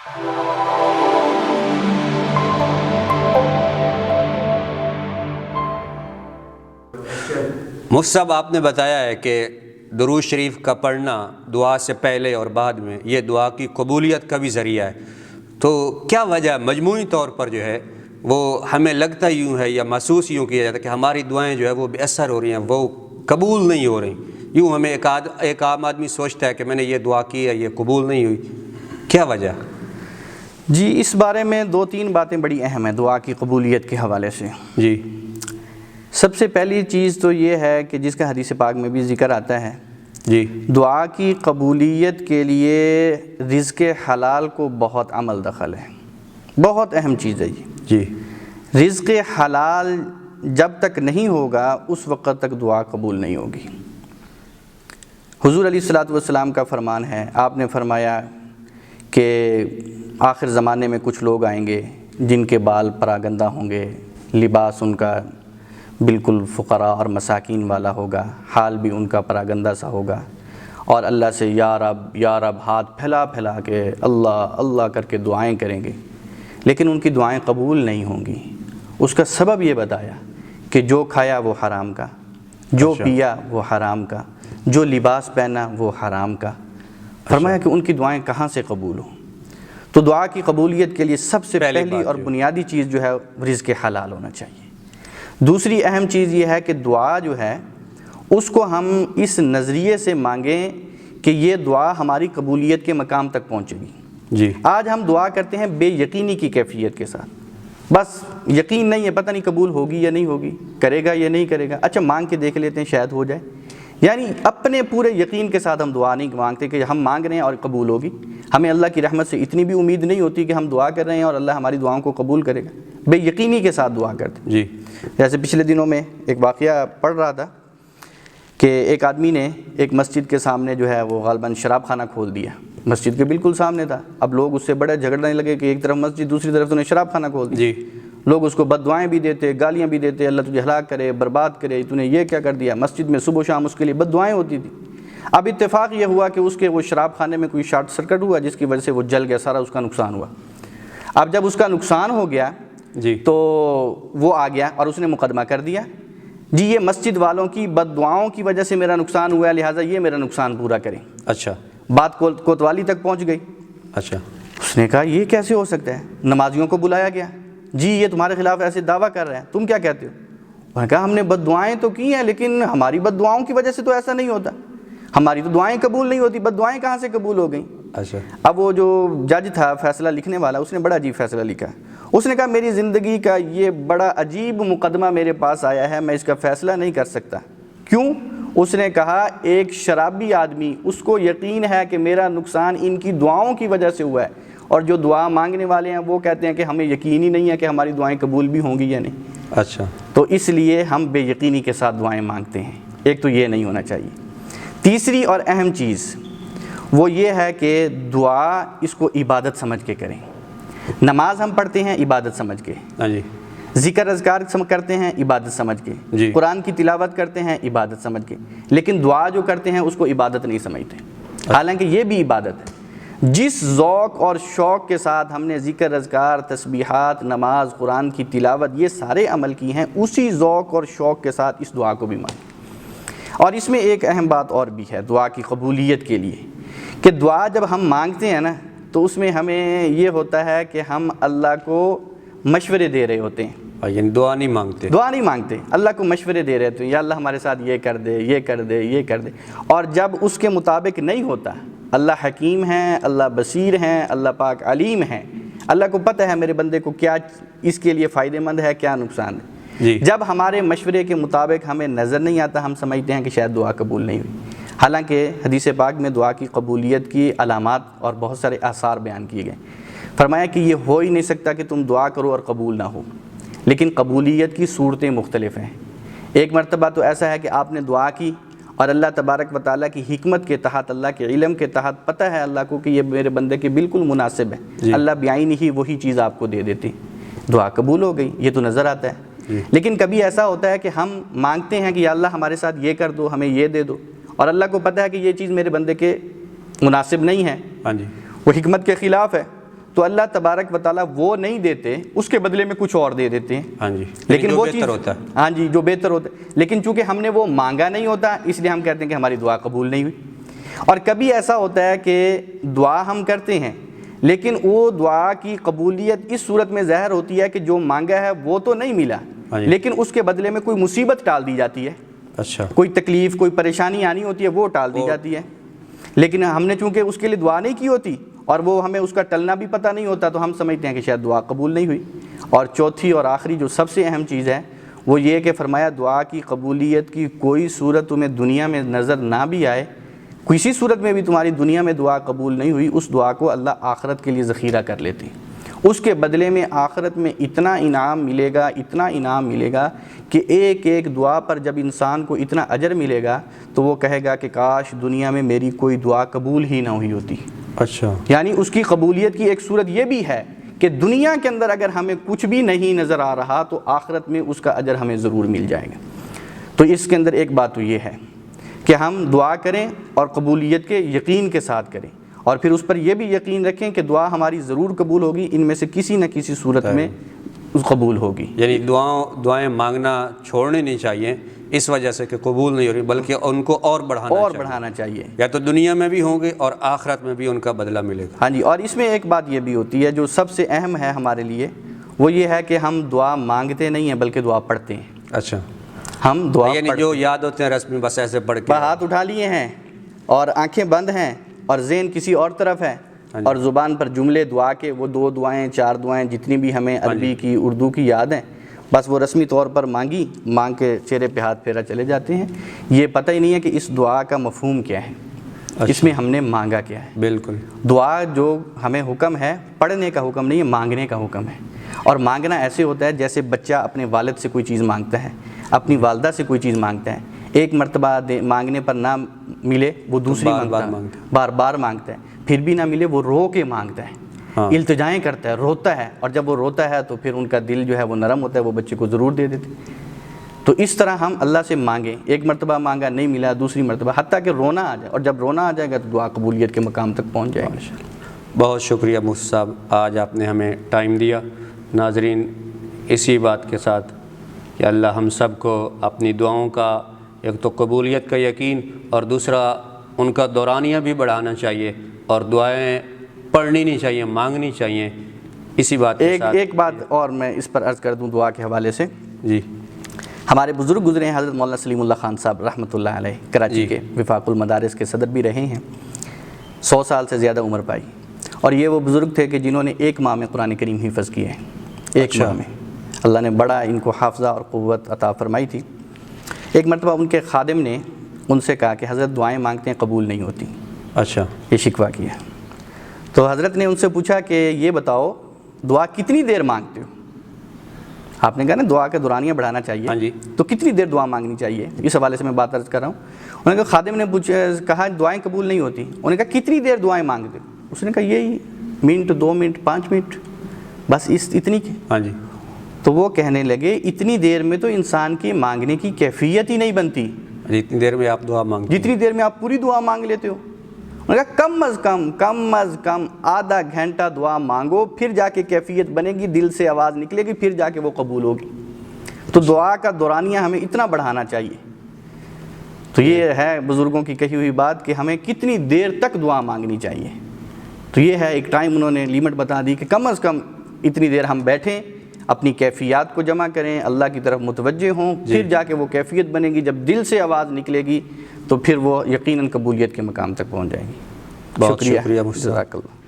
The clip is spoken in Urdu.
مفتی صاحب، آپ نے بتایا ہے کہ درود شریف کا پڑھنا دعا سے پہلے اور بعد میں یہ دعا کی قبولیت کا بھی ذریعہ ہے، تو کیا وجہ مجموعی طور پر جو ہے وہ ہمیں لگتا یوں ہے یا محسوس یوں کیا جاتا ہے کہ ہماری دعائیں جو ہے وہ بے اثر ہو رہی ہیں، وہ قبول نہیں ہو رہی؟ یوں ہمیں ایک عام آدمی سوچتا ہے کہ میں نے یہ دعا کی ہے، یہ قبول نہیں ہوئی، کیا وجہ؟ جی، اس بارے میں 2-3 باتیں بڑی اہم ہیں دعا کی قبولیت کے حوالے سے۔ جی، سب سے پہلی چیز تو یہ ہے کہ جس کا حدیث پاک میں بھی ذکر آتا ہے، جی، دعا کی قبولیت کے لیے رزق حلال کو بہت عمل دخل ہے، بہت اہم چیز ہے یہ۔ جی، رزق حلال جب تک نہیں ہوگا اس وقت تک دعا قبول نہیں ہوگی۔ حضور علیہ الصلوۃ والسلام کا فرمان ہے، آپ نے فرمایا کہ آخر زمانے میں کچھ لوگ آئیں گے جن کے بال پراگندہ ہوں گے، لباس ان کا بالکل فقراء اور مساکین والا ہوگا، حال بھی ان کا پراگندہ سا ہوگا، اور اللہ سے یا رب یا رب ہاتھ پھیلا پھیلا کے اللہ اللہ کر کے دعائیں کریں گے، لیکن ان کی دعائیں قبول نہیں ہوں گی۔ اس کا سبب یہ بتایا کہ جو کھایا وہ حرام کا، جو پیا وہ حرام کا، جو لباس پہنا وہ حرام کا۔ فرمایا کہ ان کی دعائیں کہاں سے قبول ہوں؟ تو دعا کی قبولیت کے لیے سب سے پہلی اور بنیادی چیز جو ہے رزق حلال ہونا چاہیے۔ دوسری اہم چیز یہ ہے کہ دعا جو ہے اس کو ہم اس نظریے سے مانگیں کہ یہ دعا ہماری قبولیت کے مقام تک پہنچے گی۔ جی، آج ہم دعا کرتے ہیں بے یقینی کی کیفیت کے ساتھ، بس یقین نہیں ہے، پتہ نہیں قبول ہوگی یا نہیں ہوگی، کرے گا یا نہیں کرے گا، اچھا مانگ کے دیکھ لیتے ہیں شاید ہو جائے، یعنی اپنے پورے یقین کے ساتھ ہم دعا نہیں مانگتے کہ ہم مانگ رہے ہیں اور قبول ہوگی۔ ہمیں اللہ کی رحمت سے اتنی بھی امید نہیں ہوتی کہ ہم دعا کر رہے ہیں اور اللہ ہماری دعاؤں کو قبول کرے گا، بے یقینی کے ساتھ دعا کرتے ہیں۔ جی، جیسے پچھلے دنوں میں ایک واقعہ پڑھ رہا تھا کہ ایک آدمی نے ایک مسجد کے سامنے جو ہے وہ غالباً شراب خانہ کھول دیا، مسجد کے بالکل سامنے تھا۔ اب لوگ اس سے بڑے جھگڑنے لگے کہ ایک طرف مسجد دوسری طرف تو نے شراب خانہ کھول دیا۔ جی، لوگ اس کو بد دعائیں بھی دیتے، گالیاں بھی دیتے، اللہ تجھے ہلاک کرے، برباد کرے، تو نے یہ کیا کر دیا۔ مسجد میں صبح و شام اس کے لیے بد دعائیں ہوتی تھی۔ اب اتفاق یہ ہوا کہ اس کے وہ شراب خانے میں کوئی شارٹ سرکٹ ہوا جس کی وجہ سے وہ جل گیا، سارا اس کا نقصان ہوا۔ اب جب اس کا نقصان ہو گیا جی، تو وہ آ گیا اور اس نے مقدمہ کر دیا، جی یہ مسجد والوں کی بد دعاؤں کی وجہ سے میرا نقصان ہوا ہے، لہٰذا یہ میرا نقصان پورا کریں۔ اچھا، بات کوتوالی تک پہنچ گئی۔ اچھا، اس نے کہا یہ کیسے ہو سکتا ہے؟ نمازیوں کو بلایا گیا، جی یہ تمہارے خلاف ایسے دعویٰ کر رہے ہیں، تم کیا کہتے ہو؟ انہوں نے کہا ہم نے بد دعائیں تو کی ہیں لیکن ہماری بد دعاؤں کی وجہ سے تو ایسا نہیں ہوتا، ہماری تو دعائیں قبول نہیں ہوتی، بد دعائیں کہاں سے قبول ہو گئیں؟ اچھا، اب وہ جو جج تھا فیصلہ لکھنے والا، اس نے بڑا عجیب فیصلہ لکھا۔ اس نے کہا میری زندگی کا یہ بڑا عجیب مقدمہ میرے پاس آیا ہے، میں اس کا فیصلہ نہیں کر سکتا۔ کیوں؟ اس نے کہا ایک شرابی آدمی، اس کو یقین ہے کہ میرا نقصان ان کی دعاؤں کی وجہ سے ہوا ہے، اور جو دعا مانگنے والے ہیں وہ کہتے ہیں کہ ہمیں یقین ہی نہیں ہے کہ ہماری دعائیں قبول بھی ہوں گی یا نہیں۔ اچھا، تو اس لیے ہم بے یقینی کے ساتھ دعائیں مانگتے ہیں، ایک تو یہ نہیں ہونا چاہیے۔ تیسری اور اہم چیز وہ یہ ہے کہ دعا اس کو عبادت سمجھ کے کریں۔ نماز ہم پڑھتے ہیں عبادت سمجھ کے، ہاں جی، ذکر اذکار کرتے ہیں عبادت سمجھ کے، جی، قرآن کی تلاوت کرتے ہیں عبادت سمجھ کے، لیکن دعا جو کرتے ہیں اس کو عبادت نہیں سمجھتے، حالانکہ یہ بھی عبادت ہے۔ جس ذوق اور شوق کے ساتھ ہم نے ذکر اذکار، تسبیحات، نماز، قرآن کی تلاوت یہ سارے عمل کی ہیں، اسی ذوق اور شوق کے ساتھ اس دعا کو بھی مانگیں۔ اور اس میں ایک اہم بات اور بھی ہے دعا کی قبولیت کے لیے، کہ دعا جب ہم مانگتے ہیں نا تو اس میں ہمیں یہ ہوتا ہے کہ ہم اللہ کو مشورے دے رہے ہوتے ہیں، یعنی دعا نہیں مانگتے، دعا نہیں مانگتے، اللہ کو مشورے دے رہے ہوتے ہیں، یا اللہ ہمارے ساتھ یہ کر دے، یہ کر دے، یہ کر دے، اور جب اس کے مطابق نہیں ہوتا، اللہ حکیم ہیں، اللہ بصیر ہیں، اللہ پاک علیم ہیں، اللہ کو پتہ ہے میرے بندے کو کیا اس کے لیے فائدہ مند ہے، کیا نقصان ہے۔ جی، جب ہمارے مشورے کے مطابق ہمیں نظر نہیں آتا، ہم سمجھتے ہیں کہ شاید دعا قبول نہیں ہوئی، حالانکہ حدیث پاک میں دعا کی قبولیت کی علامات اور بہت سارے آثار بیان کیے گئے۔ فرمایا کہ یہ ہو ہی نہیں سکتا کہ تم دعا کرو اور قبول نہ ہو، لیکن قبولیت کی صورتیں مختلف ہیں۔ ایک مرتبہ تو ایسا ہے کہ آپ نے دعا کی اور اللہ تبارک و تعالیٰ کی حکمت کے تحت، اللہ کے علم کے تحت پتہ ہے اللہ کو کہ یہ میرے بندے کے بالکل مناسب ہے، اللہ بعین ہی وہی چیز آپ کو دے دیتی، دعا قبول ہو گئی، یہ تو نظر آتا ہے۔ لیکن کبھی ایسا ہوتا ہے کہ ہم مانگتے ہیں کہ یا اللہ ہمارے ساتھ یہ کر دو، ہمیں یہ دے دو، اور اللہ کو پتہ ہے کہ یہ چیز میرے بندے کے مناسب نہیں ہے، ہاں جی، وہ حکمت کے خلاف ہے، تو اللہ تبارک و تعالیٰ وہ نہیں دیتے، اس کے بدلے میں کچھ اور دے دیتے ہیں. ہاں جی، لیکن جو وہ بہتر چیز ہوتا ہے. ہاں جی جو بہتر ہوتا ہے، لیکن چونکہ ہم نے وہ مانگا نہیں ہوتا اس لیے ہم کہتے ہیں کہ ہماری دعا قبول نہیں ہوئی. اور کبھی ایسا ہوتا ہے کہ دعا ہم کرتے ہیں لیکن وہ دعا کی قبولیت اس صورت میں ظاہر ہوتی ہے کہ جو مانگا ہے وہ تو نہیں ملا، لیکن اس کے بدلے میں کوئی مصیبت ٹال دی جاتی ہے. اچھا، کوئی تکلیف کوئی پریشانی آنی ہوتی ہے وہ ٹال دی جاتی ہے، لیکن ہم نے چونکہ اس کے لیے دعا نہیں کی ہوتی اور وہ ہمیں اس کا ٹلنا بھی پتہ نہیں ہوتا تو ہم سمجھتے ہیں کہ شاید دعا قبول نہیں ہوئی. اور چوتھی اور آخری جو سب سے اہم چیز ہے وہ یہ کہ فرمایا دعا کی قبولیت کی کوئی صورت تمہیں دنیا میں نظر نہ بھی آئے، کسی صورت میں بھی تمہاری دنیا میں دعا قبول نہیں ہوئی، اس دعا کو اللہ آخرت کے لیے ذخیرہ کر لیتے ہیں. اس کے بدلے میں آخرت میں اتنا انعام ملے گا، اتنا انعام ملے گا کہ ایک ایک دعا پر جب انسان کو اتنا اجر ملے گا تو وہ کہے گا کہ کاش دنیا میں میری کوئی دعا قبول ہی نہ ہوئی ہوتی. اچھا، یعنی اس کی قبولیت کی ایک صورت یہ بھی ہے کہ دنیا کے اندر اگر ہمیں کچھ بھی نہیں نظر آ رہا تو آخرت میں اس کا اجر ہمیں ضرور مل جائے گا. تو اس کے اندر ایک بات تو یہ ہے کہ ہم دعا کریں اور قبولیت کے یقین کے ساتھ کریں، اور پھر اس پر یہ بھی یقین رکھیں کہ دعا ہماری ضرور قبول ہوگی، ان میں سے کسی نہ کسی صورت میں قبول ہوگی. یعنی دعائیں مانگنا چھوڑنی نہیں چاہیے اس وجہ سے کہ قبول نہیں ہو رہی، بلکہ ان کو اور بڑھانا چاہیے، یا تو دنیا میں بھی ہوں گے اور آخرت میں بھی ان کا بدلہ ملے گا. ہاں جی. اور اس میں ایک بات یہ بھی ہوتی ہے جو سب سے اہم ہے ہمارے لیے، وہ یہ ہے کہ ہم دعا مانگتے نہیں ہیں بلکہ دعا پڑھتے ہیں. اچھا، ہم دعا یعنی جو یاد ہوتے ہیں رسمی بس ایسے پڑھ کے ہاتھ اٹھا لیے ہیں اور آنکھیں بند ہیں اور ذہن کسی اور طرف ہے اور زبان پر جملے دعا کے، وہ 2 دعائیں 4 دعائیں جتنی بھی ہمیں عربی کی اردو کی یاد ہیں، بس وہ رسمی طور پر مانگ کے چہرے پہ ہاتھ پھیرا چلے جاتے ہیں. یہ پتہ ہی نہیں ہے کہ اس دعا کا مفہوم کیا ہے، اس میں ہم نے مانگا کیا ہے. بالکل، دعا جو ہمیں حکم ہے پڑھنے کا حکم نہیں ہے، مانگنے کا حکم ہے. اور مانگنا ایسے ہوتا ہے جیسے بچہ اپنے والد سے کوئی چیز مانگتا ہے، اپنی والدہ سے کوئی چیز مانگتا ہے. ایک مرتبہ مانگنے پر نہ ملے وہ دوسری بار بار مانگتا ہے، پھر بھی نہ ملے وہ رو کے مانگتا ہے، التجائیں کرتا ہے، روتا ہے، اور جب وہ روتا ہے تو پھر ان کا دل جو ہے وہ نرم ہوتا ہے، وہ بچے کو ضرور دے دیتے. تو اس طرح ہم اللہ سے مانگیں، ایک مرتبہ مانگا نہیں ملا، دوسری مرتبہ، حتیٰ کہ رونا آ جائے، اور جب رونا آ جائے گا تو دعا قبولیت کے مقام تک پہنچ جائے گا. بہت شکریہ مفتی صاحب، آج آپ نے ہمیں ٹائم دیا. ناظرین، اسی بات کے ساتھ کہ اللہ ہم سب کو اپنی دعاؤں کا ایک تو قبولیت کا یقین اور دوسرا ان کا دورانیہ بھی بڑھانا چاہیے اور دعائیں پڑھنی نہیں چاہیے، مانگنی چاہیے. اسی بات کے ساتھ ایک بات اور میں اس پر عرض کر دوں دعا کے حوالے سے. جی، ہمارے بزرگ گزرے ہیں، حضرت مولانا سلیم اللہ خان صاحب رحمۃ اللہ علیہ، کراچی کے وفاق المدارس کے صدر بھی رہے ہیں، 100 سال سے زیادہ عمر پائی. اور یہ وہ بزرگ تھے کہ جنہوں نے 1 ماہ میں قرآن کریم حفظ کیے ہیں. 1 ماہ میں اللہ نے بڑا ان کو حافظہ اور قوت عطا فرمائی تھی. ایک مرتبہ ان کے خادم نے ان سے کہا کہ حضرت دعائیں مانگتے ہیں قبول نہیں ہوتی. اچھا، یہ شکوہ کیا. تو حضرت نے ان سے پوچھا کہ یہ بتاؤ دعا کتنی دیر مانگتے ہو؟ آپ نے کہا نا دعا کا دورانیہ بڑھانا چاہیے. ہاں جی. تو کتنی دیر دعا مانگنی چاہیے؟ اس حوالے سے میں بات عرض کر رہا ہوں. انہوں نے کہا، خادم نے کہا دعائیں قبول نہیں ہوتی. انہوں نے کہا کتنی دیر دعائیں مانگتے ہو؟ اس نے کہا یہی منٹ 2 منٹ 5 منٹ بس اتنی کی. ہاں جی. تو وہ کہنے لگے اتنی دیر میں تو انسان کی مانگنے کی کیفیت ہی نہیں بنتی جتنی دیر میں آپ دعا مانگتے، جتنی دیر میں آپ پوری دعا مانگ لیتے ہو. انہوں نے کہا کم از کم آدھا گھنٹہ دعا مانگو، پھر جا کے کیفیت بنے گی، دل سے آواز نکلے گی، پھر جا کے وہ قبول ہوگی. تو دعا کا دورانیہ ہمیں اتنا بڑھانا چاہیے. تو یہ ہے بزرگوں کی کہی ہوئی بات کہ ہمیں کتنی دیر تک دعا مانگنی چاہیے. تو یہ ہے ایک ٹائم انہوں نے لیمٹ بتا دی کہ کم از کم اتنی دیر ہم بیٹھیں، اپنی کیفیات کو جمع کریں، اللہ کی طرف متوجہ ہوں، پھر جا کے وہ کیفیت بنے گی. جب دل سے آواز نکلے گی تو پھر وہ یقیناً قبولیت کے مقام تک پہنچ جائے گی. بہت شکریہ. جزاک اللہ.